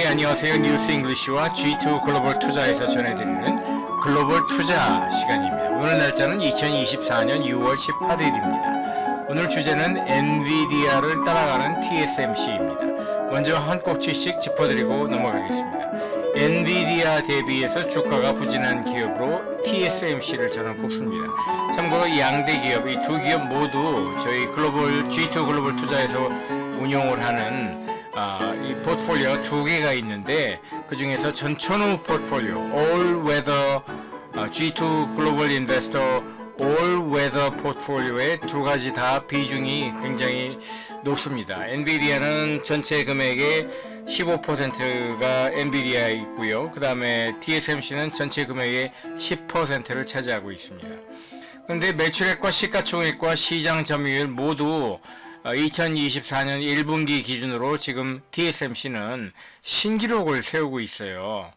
안녕하세요. 뉴스 잉글리시와 G2 글로벌 투자에서 전해드리는 글로벌 투자 시간입니다. 오늘 날짜는 2024년 6월 18일입니다. 오늘 주제는 엔비디아를 따라가는 TSMC입니다. 먼저 한 꼭지씩 짚어드리고 넘어가겠습니다. 엔비디아 대비해서 주가가 부진한 기업으로 TSMC를 저는 꼽습니다. 참고로 이 양대 기업, 이 두 기업 모두 저희 G2 글로벌 투자에서 운용을 하는 이 포트폴리오가 두 개가 있는데, 그 중에서 전천후 포트폴리오 All Weather G2 글로벌 인베스터 All Weather 포트폴리오의 두 가지 다 비중이 굉장히 높습니다. 엔비디아는 전체 금액의 15%가 엔비디아에 있고요. 그 다음에 TSMC는 전체 금액의 10%를 차지하고 있습니다. 그런데 매출액과 시가총액과 시장 점유율 모두 2024년 1분기 기준으로 지금 TSMC는 신기록을 세우고 있어요.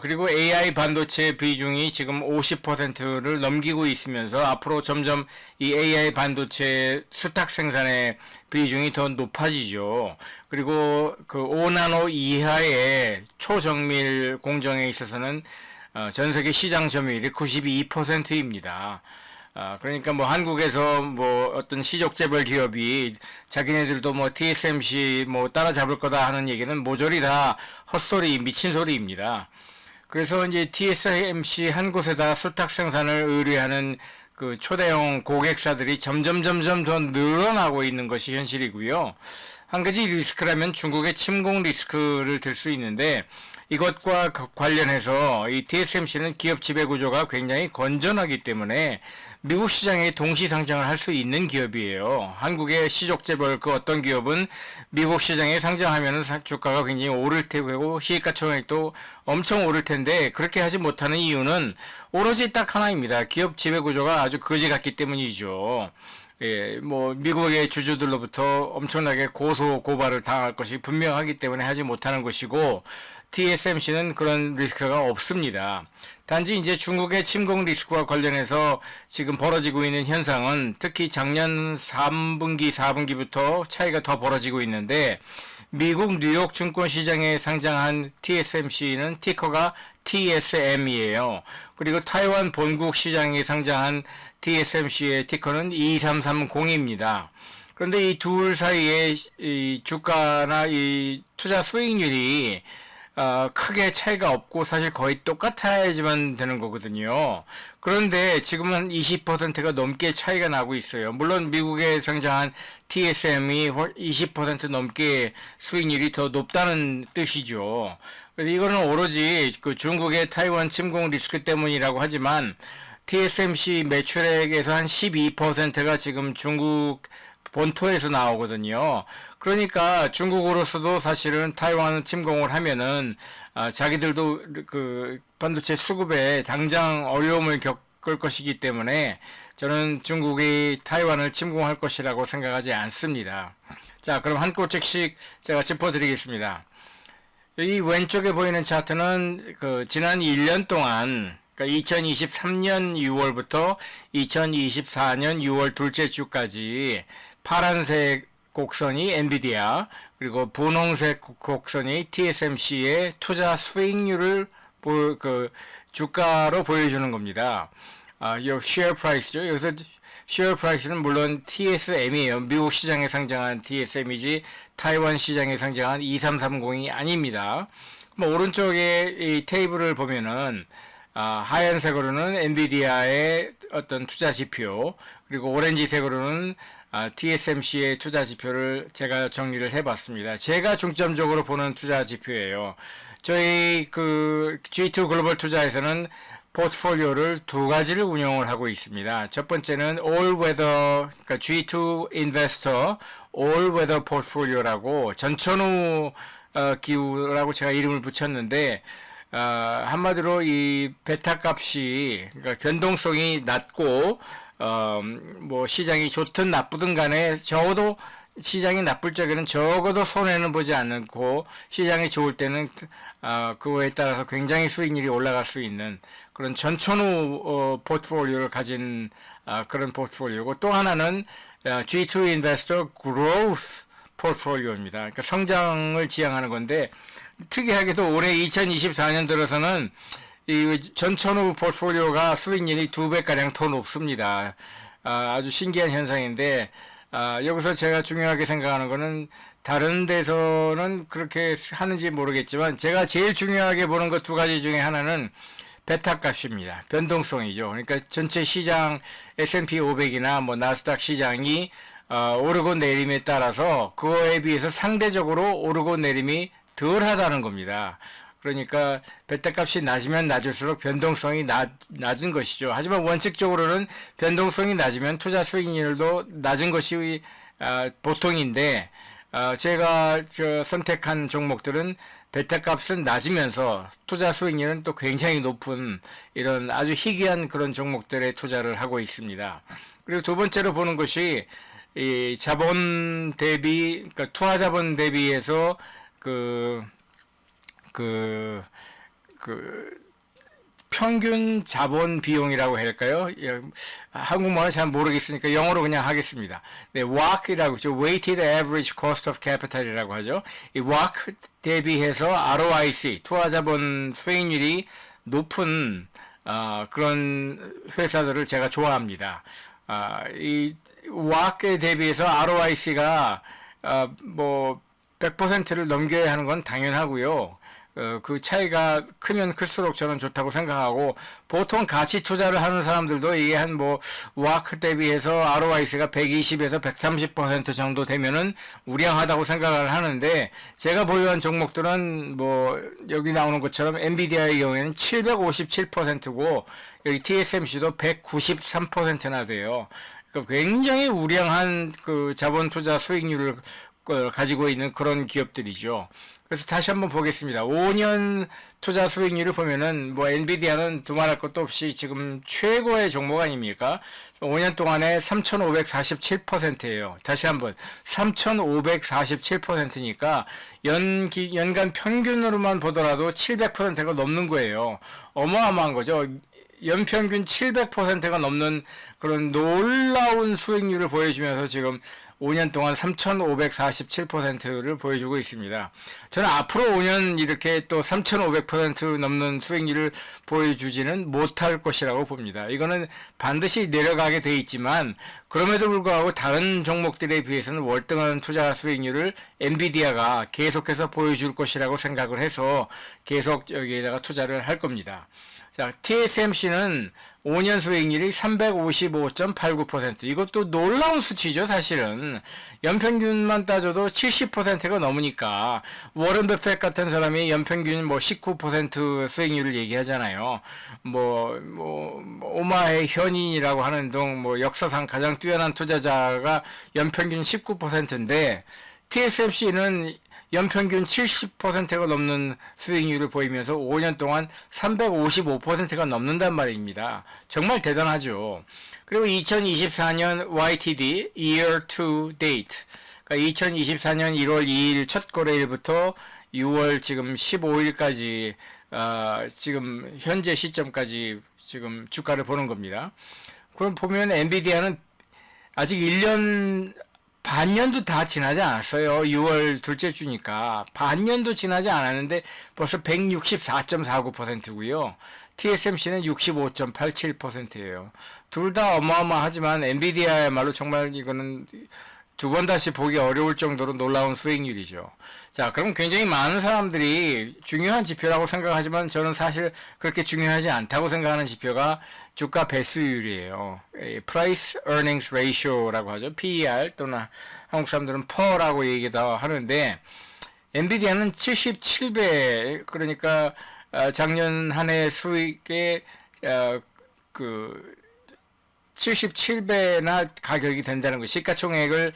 그리고 AI 반도체 비중이 지금 50%를 넘기고 있으면서 앞으로 점점 이 AI 반도체 수탁 생산의 비중이 더 높아지죠. 그리고 그 5나노 이하의 초정밀 공정에 있어서는 전 세계 시장 점유율이 92%입니다. 그러니까 뭐 한국에서 뭐 어떤 시족재벌 기업이 자기네들도 뭐 TSMC 뭐 따라잡을 거다 하는 얘기는 모조리 다 헛소리, 미친 소리입니다. 그래서 이제 TSMC 한 곳에다 수탁 생산을 의뢰하는 그 초대형 고객사들이 점점 더 늘어나고 있는 것이 현실이고요. 한 가지 리스크라면 중국의 침공 리스크를 들 수 있는데, 이것과 관련해서 이 TSMC는 기업 지배 구조가 굉장히 건전하기 때문에 미국 시장에 동시 상장을 할 수 있는 기업이에요. 한국의 시족재벌 그 어떤 기업은 미국 시장에 상장하면 주가가 굉장히 오를 테고 시가총액도 엄청 오를 텐데, 그렇게 하지 못하는 이유는 오로지 딱 하나입니다. 기업 지배 구조가 아주 거지 같기 때문이죠. 예, 뭐 미국의 주주들로부터 엄청나게 고소 고발을 당할 것이 분명하기 때문에 하지 못하는 것이고, TSMC는 그런 리스크가 없습니다. 단지 이제 중국의 침공 리스크와 관련해서 지금 벌어지고 있는 현상은 특히 작년 3분기, 4분기부터 차이가 더 벌어지고 있는데, 미국 뉴욕 증권시장에 상장한 TSMC는 티커가 TSM이에요. 그리고 타이완 본국 시장에 상장한 TSMC의 티커는 2330입니다. 그런데 이 둘 사이의 이 주가나 이 투자 수익률이 크게 차이가 없고 사실 거의 똑같아야지만 되는 거거든요. 그런데 지금은 20%가 넘게 차이가 나고 있어요. 물론 미국에 상장한 TSM이 20% 넘게 수익률이 더 높다는 뜻이죠. 그래서 이거는 오로지 그 중국의 타이완 침공 리스크 때문이라고 하지만, TSMC 매출액에서 한 12%가 지금 중국 본토에서 나오거든요. 그러니까 중국으로서도 사실은 타이완 침공을 하면은 자기들도 그 반도체 수급에 당장 어려움을 겪을 것이기 때문에 저는 중국이 타이완을 침공할 것이라고 생각하지 않습니다. 자, 그럼 한 꼭지씩 제가 짚어드리겠습니다. 이 왼쪽에 보이는 차트는 그 지난 1년 동안, 그러니까 2023년 6월부터 2024년 6월 둘째 주까지 파란색 곡선이 엔비디아, 그리고 분홍색 곡선이 TSMC의 투자 수익률을 주가로 보여주는 겁니다. 이 share price죠. 여기서 share price는 물론 TSM이에요. 미국 시장에 상장한 TSM이지 타이완 시장에 상장한 2330이 아닙니다. 뭐 오른쪽에 이 테이블을 보면은 하얀색으로는 엔비디아의 어떤 투자 지표, 그리고 오렌지색으로는 TSMC의 투자 지표를 제가 정리를 해봤습니다. 제가 중점적으로 보는 투자 지표예요. 저희 그 G2 글로벌 투자에서는 포트폴리오를 두 가지를 운영을 하고 있습니다. 첫 번째는 All Weather, 그러니까 G2 Investor All Weather 포트폴리오라고 전천후 기후라고 제가 이름을 붙였는데, 한마디로 이 베타 값이, 그러니까 변동성이 낮고 뭐 시장이 좋든 나쁘든 간에 적어도 시장이 나쁠 적에는 적어도 손해는 보지 않고, 시장이 좋을 때는 그거에 따라서 굉장히 수익률이 올라갈 수 있는 그런 전천후 포트폴리오를 가진 그런 포트폴리오고, 또 하나는 G2 Investor Growth 포트폴리오입니다. 그러니까 성장을 지향하는 건데, 특이하게도 올해 2024년 들어서는 이 전천후 포트폴리오가 수익률이 2배가량 더 높습니다. 아주 신기한 현상인데, 여기서 제가 중요하게 생각하는 거는 다른 데서는 그렇게 하는지 모르겠지만 제가 제일 중요하게 보는 것 두 가지 중에 하나는 베타 값입니다. 변동성이죠. 그러니까 전체 시장 S&P 500이나 뭐 나스닥 시장이 오르고 내림에 따라서 그거에 비해서 상대적으로 오르고 내림이 덜 하다는 겁니다. 그러니까 베타 값이 낮으면 낮을수록 변동성이 낮은 것이죠. 하지만 원칙적으로는 변동성이 낮으면 투자 수익률도 낮은 것이 보통인데, 제가 선택한 종목들은 베타 값은 낮으면서 투자 수익률은 또 굉장히 높은 이런 아주 희귀한 그런 종목들에 투자를 하고 있습니다. 그리고 두 번째로 보는 것이 이 자본 대비, 그러니까 투하 자본 대비해서 평균 자본 비용이라고 할까요? 한국말은 잘 모르겠으니까 영어로 그냥 하겠습니다. 네, WACC이라고 하죠. Weighted Average Cost of Capital이라고 하죠. 이 WACC 대비해서 ROIC, 투하 자본 수익률이 높은 그런 회사들을 제가 좋아합니다. 이 WACC에 대비해서 ROIC가 뭐 100%를 넘겨야 하는 건 당연하고요. 그 차이가 크면 클수록 저는 좋다고 생각하고, 보통 가치 투자를 하는 사람들도 이게 한 뭐 WACC 대비해서 ROIC가 120에서 130% 정도 되면은 우량하다고 생각을 하는데, 제가 보유한 종목들은 뭐 여기 나오는 것처럼 엔비디아의 경우에는 757%고 여기 TSMC도 193%나 돼요. 그러니까 굉장히 우량한 그 자본 투자 수익률을 가지고 있는 그런 기업들이죠. 그래서 다시 한번 보겠습니다. 5년 투자 수익률을 보면은 뭐 엔비디아는 두말할 것도 없이 지금 최고의 종목 아닙니까? 5년 동안에 3,547%예요. 다시 한번 3,547%니까 연간 평균으로만 보더라도 700%가 넘는 거예요. 어마어마한 거죠. 연평균 700%가 넘는 그런 놀라운 수익률을 보여주면서 지금 5년 동안 3,547%를 보여주고 있습니다. 저는 앞으로 5년 이렇게 또 3,500% 넘는 수익률을 보여주지는 못할 것이라고 봅니다. 이거는 반드시 내려가게 돼 있지만, 그럼에도 불구하고 다른 종목들에 비해서는 월등한 투자 수익률을 엔비디아가 계속해서 보여줄 것이라고 생각을 해서 계속 여기에다가 투자를 할 겁니다. 자, TSMC는 5년 수익률이 355.89%. 이것도 놀라운 수치죠, 사실은. 연평균만 따져도 70%가 넘으니까. 워런 버핏 같은 사람이 연평균 뭐 19% 수익률을 얘기하잖아요. 오마의 현인이라고 하는 등 뭐 역사상 가장 뛰어난 투자자가 연평균 19%인데, TSMC는 연평균 70%가 넘는 수익률을 보이면서 5년 동안 355%가 넘는단 말입니다. 정말 대단하죠. 그리고 2024년 YTD, Year to Date, 그러니까 2024년 1월 2일 첫 거래일부터 6월 지금 15일까지 지금 현재 시점까지 지금 주가를 보는 겁니다. 그럼 보면 엔비디아는 아직 1년 반년도 다 지나지 않았어요. 6월 둘째 주니까 반년도 지나지 않았는데 벌써 164.49%고요. TSMC는 65.87%예요. 둘 다 어마어마하지만 엔비디아야말로 정말 이거는 두 번 다시 보기 어려울 정도로 놀라운 수익률이죠. 자, 그럼 굉장히 많은 사람들이 중요한 지표라고 생각하지만 저는 사실 그렇게 중요하지 않다고 생각하는 지표가 주가 배수율이에요. Price Earnings Ratio라고 하죠. PER 또는 한국 사람들은 PER라고 얘기도 하는데, 엔비디아는 77배, 그러니까 작년 한 해 수익의 77배나 가격이 된다는 거. 시가총액을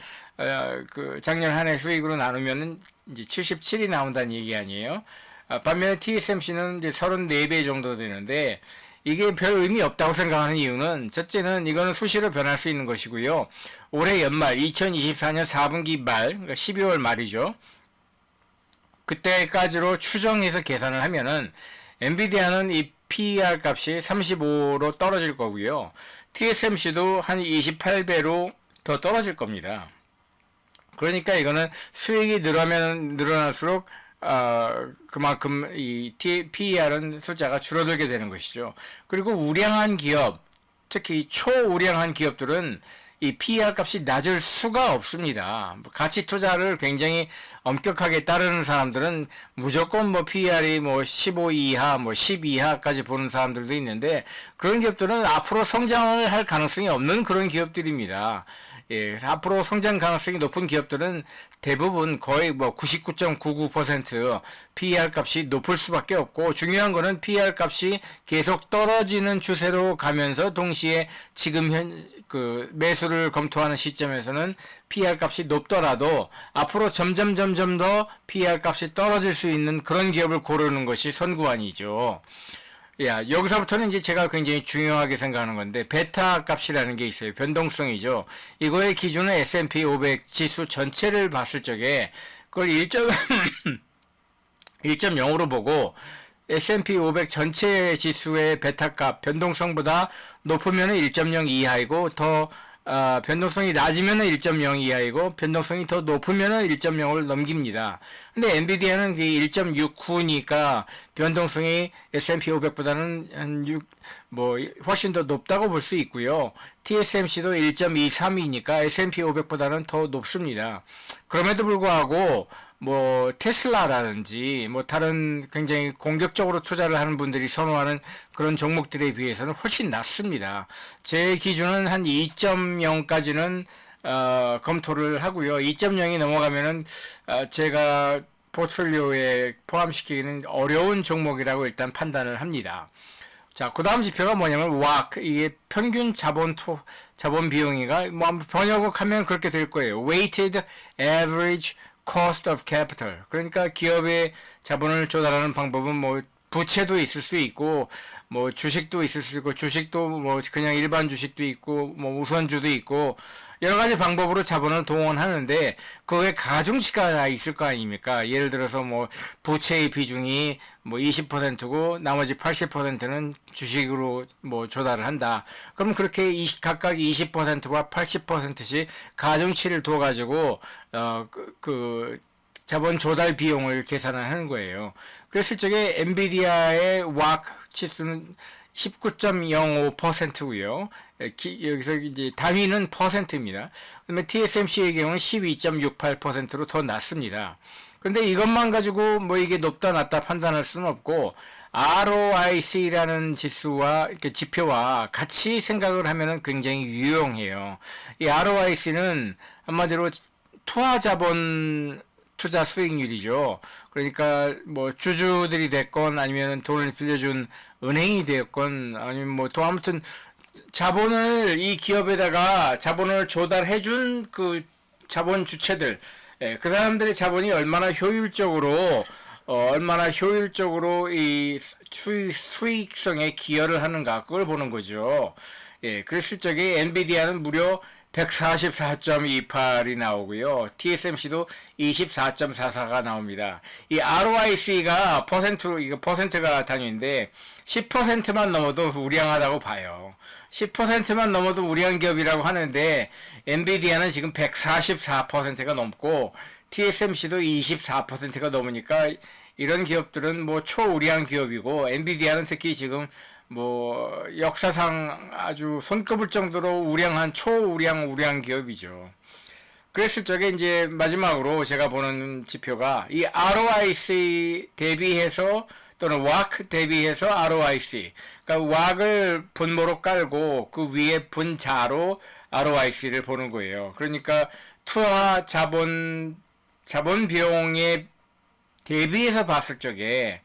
작년 한 해 수익으로 나누면은 이제 77이 나온다는 얘기 아니에요. 반면에 TSMC는 이제 34배 정도 되는데, 이게 별 의미 없다고 생각하는 이유는, 첫째는 이거는 수시로 변할 수 있는 것이고요. 올해 연말 2024년 4분기 말, 그러니까 12월 말이죠. 그때까지로 추정해서 계산을 하면은 엔비디아는 이 PER 값이 35로 떨어질 거고요. TSMC도 한 28배로 더 떨어질 겁니다. 그러니까 이거는 수익이 늘어나면 늘어날수록 그만큼 이 PER은 숫자가 줄어들게 되는 것이죠. 그리고 우량한 기업, 특히 초우량한 기업들은 이 PER 값이 낮을 수가 없습니다. 가치 투자를 굉장히 엄격하게 따르는 사람들은 무조건 뭐 PER이 뭐 15 이하, 뭐 10 이하까지 보는 사람들도 있는데, 그런 기업들은 앞으로 성장을 할 가능성이 없는 그런 기업들입니다. 예, 앞으로 성장 가능성이 높은 기업들은 대부분 거의 뭐 99.99% PER 값이 높을 수밖에 없고, 중요한 거는 PER 값이 계속 떨어지는 추세로 가면서 동시에 지금 그 매수를 검토하는 시점에서는 PER 값이 높더라도 앞으로 점점 더 PER 값이 떨어질 수 있는 그런 기업을 고르는 것이 선구안이죠. 야, 여기서부터는 이제 제가 굉장히 중요하게 생각하는 건데, 베타 값이라는 게 있어요. 변동성이죠. 이거의 기준은 S&P 500 지수 전체를 봤을 적에 그걸 1.0으로 보고, S&P 500 전체 지수의 베타 값 변동성보다 높으면 1.0 이하이고, 더 변동성이 낮으면 1.0 이하이고, 변동성이 더 높으면 1.0을 넘깁니다. 근데 엔비디아는 1.69니까 변동성이 S&P 500보다는 훨씬 더 높다고 볼 수 있고요. TSMC도 1.23이니까 S&P 500보다는 더 높습니다. 그럼에도 불구하고 테슬라라든지 다른 굉장히 공격적으로 투자를 하는 분들이 선호하는 그런 종목들에 비해서는 훨씬 낮습니다. 제 기준은 한 2.0까지는 검토를 하고요. 2.0이 넘어가면은 제가 포트폴리오에 포함시키기는 어려운 종목이라고 일단 판단을 합니다. 자, 그 다음 지표가 뭐냐면 WACC, 이게 평균 자본 비용이가 번역하면 그렇게 될 거예요. Weighted Average Cost of Capital. 그러니까 기업의 자본을 조달하는 방법은 부채도 있을 수 있고, 주식도 있을 수 있고, 주식도 그냥 일반 주식도 있고, 우선주도 있고, 여러 가지 방법으로 자본을 동원하는데, 그거에 가중치가 있을 거 아닙니까? 예를 들어서 부채의 비중이 20%고, 나머지 80%는 주식으로 조달을 한다. 그럼 그렇게 각각 20%와 80%씩 가중치를 둬가지고, 자본 조달 비용을 계산을 하는 거예요. 그랬을 적에 엔비디아의 WACC 지수는 19.05%고요. 여기서 이제 단위는 퍼센트입니다. 그다음에 TSMC의 경우는 12.68%로 더 낮습니다. 그런데 이것만 가지고 이게 높다 낮다 판단할 수는 없고, ROIC라는 지수와 이렇게 지표와 같이 생각을 하면은 굉장히 유용해요. 이 ROIC는 한마디로 투자 수익률이죠. 그러니까 주주들이 됐건 아니면 돈을 빌려준 은행이 되었건 아니면 또 아무튼 이 기업에다가 자본을 조달해준 그 자본 주체들, 그 사람들의 자본이 얼마나 효율적으로 이 수익성에 기여를 하는가, 그걸 보는 거죠. 그랬을 적에 엔비디아는 무려 144.28이 나오고요. TSMC도 24.44가 나옵니다. 이 ROIC가 이거 퍼센트가 단위인데 10%만 넘어도 우량하다고 봐요. 10%만 넘어도 우량 기업이라고 하는데 엔비디아는 지금 144%가 넘고 TSMC도 24%가 넘으니까 이런 기업들은 초우량 기업이고, 엔비디아는 특히 지금 역사상 아주 손꼽을 정도로 우량한 우량 기업이죠. 그랬을 적에 이제 마지막으로 제가 보는 지표가 이 ROIC 대비해서 또는 WACC 대비해서 ROIC. 그러니까 WACC을 분모로 깔고 그 위에 분자로 ROIC를 보는 거예요. 그러니까 투하 자본 비용에 대비해서 봤을 적에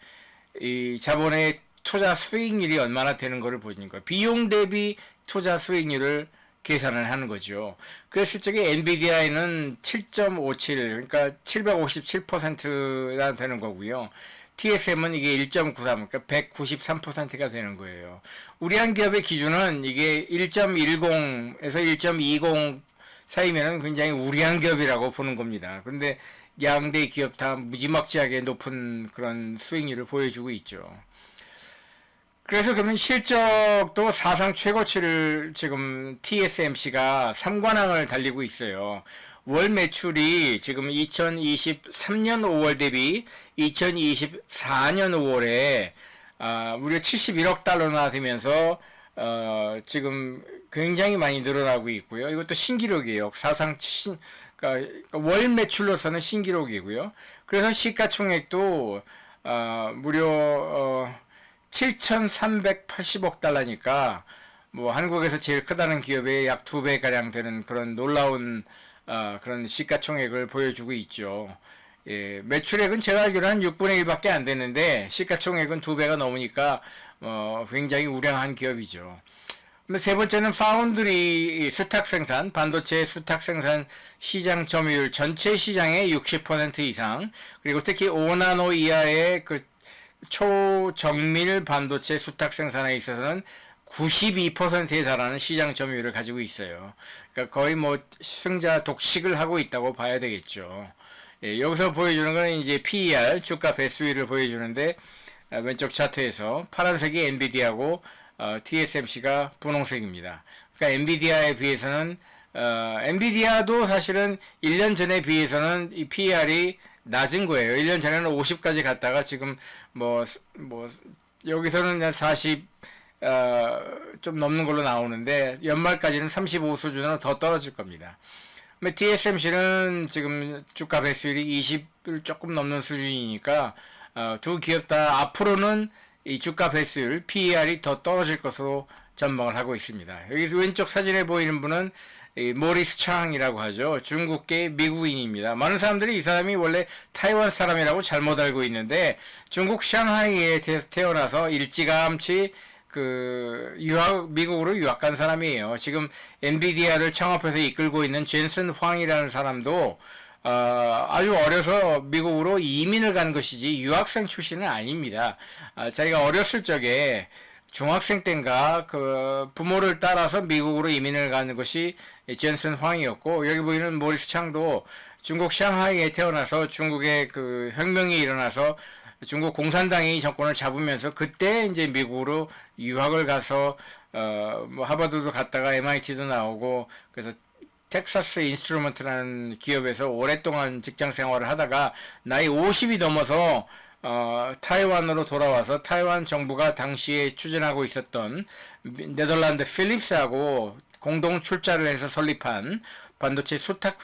이 자본의 투자 수익률이 얼마나 되는 것을 보는 거예요. 비용 대비 투자 수익률을 계산을 하는 거죠. 그랬을 적에 엔비디아에는 7.57, 그러니까 757%가 되는 거고요. TSM은 이게 1.93, 그러니까 193%가 되는 거예요. 우량 기업의 기준은 이게 1.10에서 1.20 사이면은 굉장히 우량 기업이라고 보는 겁니다. 그런데 양대 기업 다 무지막지하게 높은 그런 수익률을 보여주고 있죠. 그래서 그러면 실적도 사상 최고치를 지금 TSMC가 3관왕을 달리고 있어요. 월 매출이 지금 2023년 5월 대비 2024년 5월에 무려 71억 달러나 되면서 지금 굉장히 많이 늘어나고 있고요. 이것도 신기록이에요. 그러니까 월 매출로서는 신기록이고요. 그래서 시가총액도 무려 7,380억 달러니까 뭐 한국에서 제일 크다는 기업의 약 2배가량 되는 그런 놀라운 그런 시가총액을 보여주고 있죠. 예, 매출액은 제가 알기로 한 6분의 1밖에 안 되는데 시가총액은 2배가 넘으니까 굉장히 우량한 기업이죠. 세 번째는 파운드리 수탁 생산, 반도체 수탁 생산 시장 점유율 전체 시장의 60% 이상, 그리고 특히 5나노 이하의 그 초정밀 반도체 수탁 생산에 있어서는 92%에 달하는 시장 점유율을 가지고 있어요. 그러니까 거의 뭐 승자 독식을 하고 있다고 봐야 되겠죠. 예, 여기서 보여주는 건 이제 PER, 주가 배수율을 보여주는데, 왼쪽 차트에서 파란색이 엔비디아고, TSMC가 분홍색입니다. 그러니까 엔비디아에 비해서는, 엔비디아도 사실은 1년 전에 비해서는 이 PER이 낮은 거예요. 1년 전에는 50까지 갔다가 지금 여기서는 40, 좀 넘는 걸로 나오는데, 연말까지는 35 수준으로 더 떨어질 겁니다. TSMC는 지금 주가 배수율이 20을 조금 넘는 수준이니까 두 기업 다 앞으로는 이 주가 배수율 PER이 더 떨어질 것으로 전망을 하고 있습니다. 여기서 왼쪽 사진에 보이는 분은 모리스 창이라고 하죠. 중국계 미국인입니다. 많은 사람들이 이 사람이 원래 타이완 사람이라고 잘못 알고 있는데 중국 상하이에 태어나서 일찌감치 미국으로 유학 간 사람이에요. 지금 엔비디아를 창업해서 이끌고 있는 젠슨 황이라는 사람도, 아주 어려서 미국으로 이민을 간 것이지 유학생 출신은 아닙니다. 자기가 어렸을 적에 중학생 때인가 부모를 따라서 미국으로 이민을 가는 것이 젠슨 황이었고, 여기 보이는 모리스 창도 중국 샹하이에 태어나서 중국의 혁명이 일어나서 중국 공산당이 정권을 잡으면서 그때 이제 미국으로 유학을 가서 뭐 하버드도 갔다가 MIT도 나오고, 그래서 텍사스 인스트루먼트라는 기업에서 오랫동안 직장 생활을 하다가 나이 50이 넘어서 타이완으로 돌아와서 타이완 정부가 당시에 추진하고 있었던 네덜란드 필립스하고 공동 출자를 해서 설립한 반도체 수탁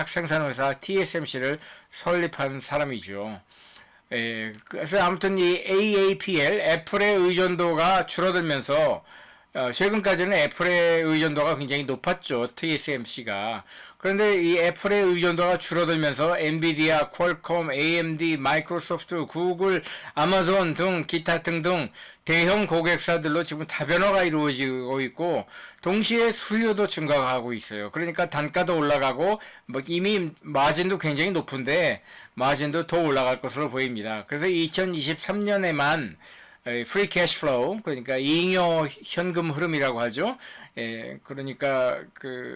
생산 회사 TSMC를 설립한 사람이죠. 예, 그래서 아무튼 이 AAPL, 애플의 의존도가 줄어들면서, 최근까지는 애플의 의존도가 굉장히 높았죠. TSMC가. 그런데 이 애플의 의존도가 줄어들면서 엔비디아, 퀄컴, AMD, 마이크로소프트, 구글, 아마존 등 기타 등등 대형 고객사들로 지금 다변화가 이루어지고 있고, 동시에 수요도 증가하고 있어요. 그러니까 단가도 올라가고, 뭐 이미 마진도 굉장히 높은데 마진도 더 올라갈 것으로 보입니다. 그래서 2023년에만 프리 캐시 플로우, 그러니까 잉여 현금 흐름이라고 하죠. 그러니까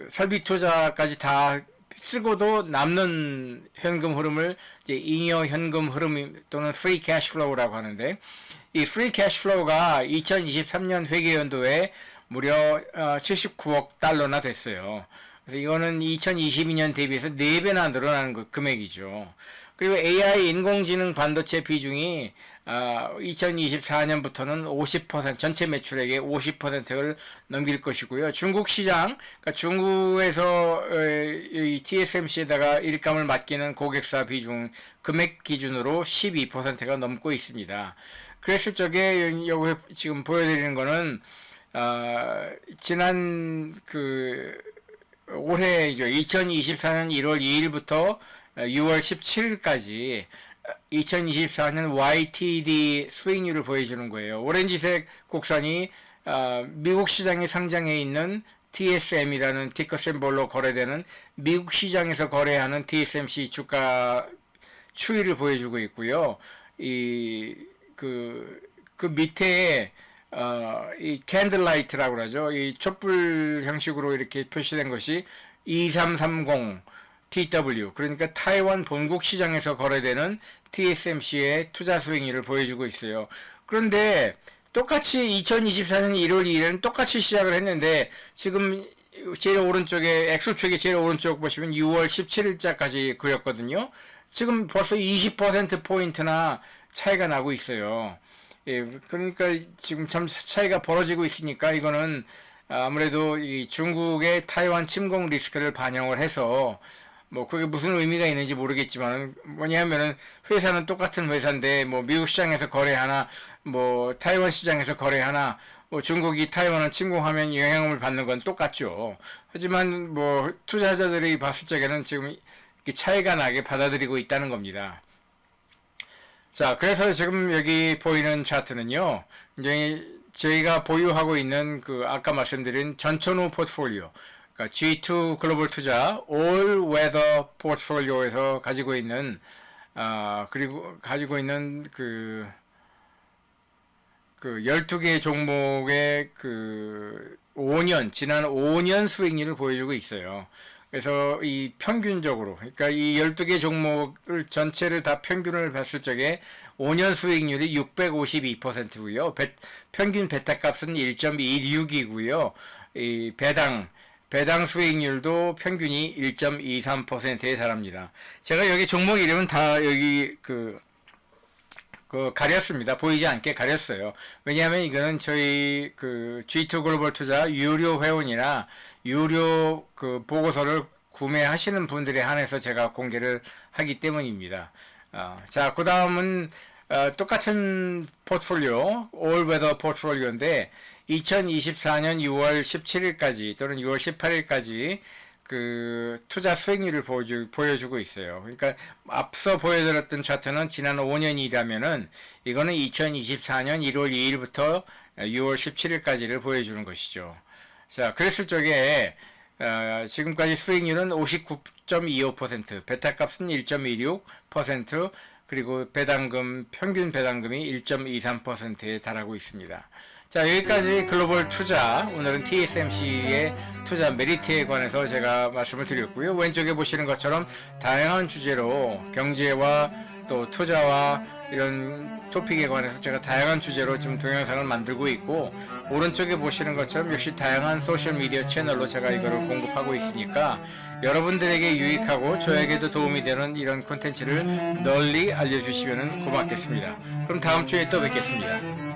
설비 투자까지 다 쓰고도 남는 현금 흐름을 이제 잉여 현금 흐름 또는 프리 캐시 플로우라고 하는데, 이 프리 캐시 플로우가 2023년 회계연도에 무려 79억 달러나 됐어요. 그래서 이거는 2022년 대비해서 4배나 늘어나는 금액이죠. 그리고 AI 인공지능 반도체 비중이 2024년부터는 50%, 전체 매출액의 50%를 넘길 것이고요. 중국 시장, 그러니까 중국에서 이 TSMC에다가 일감을 맡기는 고객사 비중 금액 기준으로 12%가 넘고 있습니다. 그랬을 적에 여기 지금 보여드리는 거는 지난 올해죠. 2024년 1월 2일부터 6월 17일까지 2024년 YTD 수익률을 보여주는 거예요. 오렌지색 곡선이 미국 시장에 상장해 있는 TSM이라는 티커 셈볼로 거래되는 미국 시장에서 거래하는 TSMC 주가 추이를 보여주고 있고요. 그 밑에 이 캔들라이트라고 그러죠. 이 촛불 형식으로 이렇게 표시된 것이 2330 TW, 그러니까 타이완 본국 시장에서 거래되는 TSMC의 투자 수익률을 보여주고 있어요. 그런데 똑같이 2024년 1월 2일에는 똑같이 시작을 했는데 지금 제일 오른쪽에 X축의 제일 오른쪽 보시면 6월 17일자까지 그렸거든요. 지금 벌써 20%포인트나 차이가 나고 있어요. 예, 그러니까 지금 참 차이가 벌어지고 있으니까 이거는 아무래도 이 중국의 타이완 침공 리스크를 반영을 해서 뭐 그게 무슨 의미가 있는지 모르겠지만 뭐냐면은 회사는 똑같은 회사인데 뭐 미국 시장에서 거래하나 뭐 타이완 시장에서 거래하나 뭐 중국이 타이완을 침공하면 영향을 받는 건 똑같죠. 하지만 뭐 투자자들이 봤을 적에는 지금 차이가 나게 받아들이고 있다는 겁니다. 자, 그래서 지금 여기 보이는 차트는요, 이제 저희가 보유하고 있는 그 아까 말씀드린 전천후 포트폴리오, 그러니까 G2 글로벌 투자 All Weather 포트폴리오에서 가지고 있는 그리고 가지고 있는 그 12개 종목의 지난 5년 수익률을 보여주고 있어요. 그래서 이 평균적으로, 그러니까 이 12개 종목을 전체를 다 평균을 봤을 적에 5년 수익률이 652%고요. 평균 베타값은 1.26이고요. 이 배당 수익률도 평균이 1.23%에 달합니다. 제가 여기 종목 이름은 다 여기 가렸습니다. 보이지 않게 가렸어요. 왜냐하면 이거는 저희 G2 글로벌 투자 유료 회원이나 유료 보고서를 구매하시는 분들에 한해서 제가 공개를 하기 때문입니다. 자, 그 다음은 똑같은 포트폴리오, All Weather 포트폴리오인데 2024년 6월 17일까지 또는 6월 18일까지 투자 수익률을 보여주고 있어요. 그러니까 앞서 보여드렸던 차트는 지난 5년이라면은 이거는 2024년 1월 2일부터 6월 17일까지를 보여주는 것이죠. 자, 그랬을 적에 지금까지 수익률은 59.25%, 베타값은 1.26%, 그리고 평균 배당금이 1.23%에 달하고 있습니다. 자, 여기까지 글로벌 투자, 오늘은 TSMC의 투자 메리트에 관해서 제가 말씀을 드렸고요. 왼쪽에 보시는 것처럼 다양한 주제로 경제와 또 투자와 이런 토픽에 관해서 제가 다양한 주제로 좀 동영상을 만들고 있고, 오른쪽에 보시는 것처럼 역시 다양한 소셜미디어 채널로 제가 이거를 공급하고 있으니까 여러분들에게 유익하고 저에게도 도움이 되는 이런 콘텐츠를 널리 알려주시면 고맙겠습니다. 그럼 다음 주에 또 뵙겠습니다.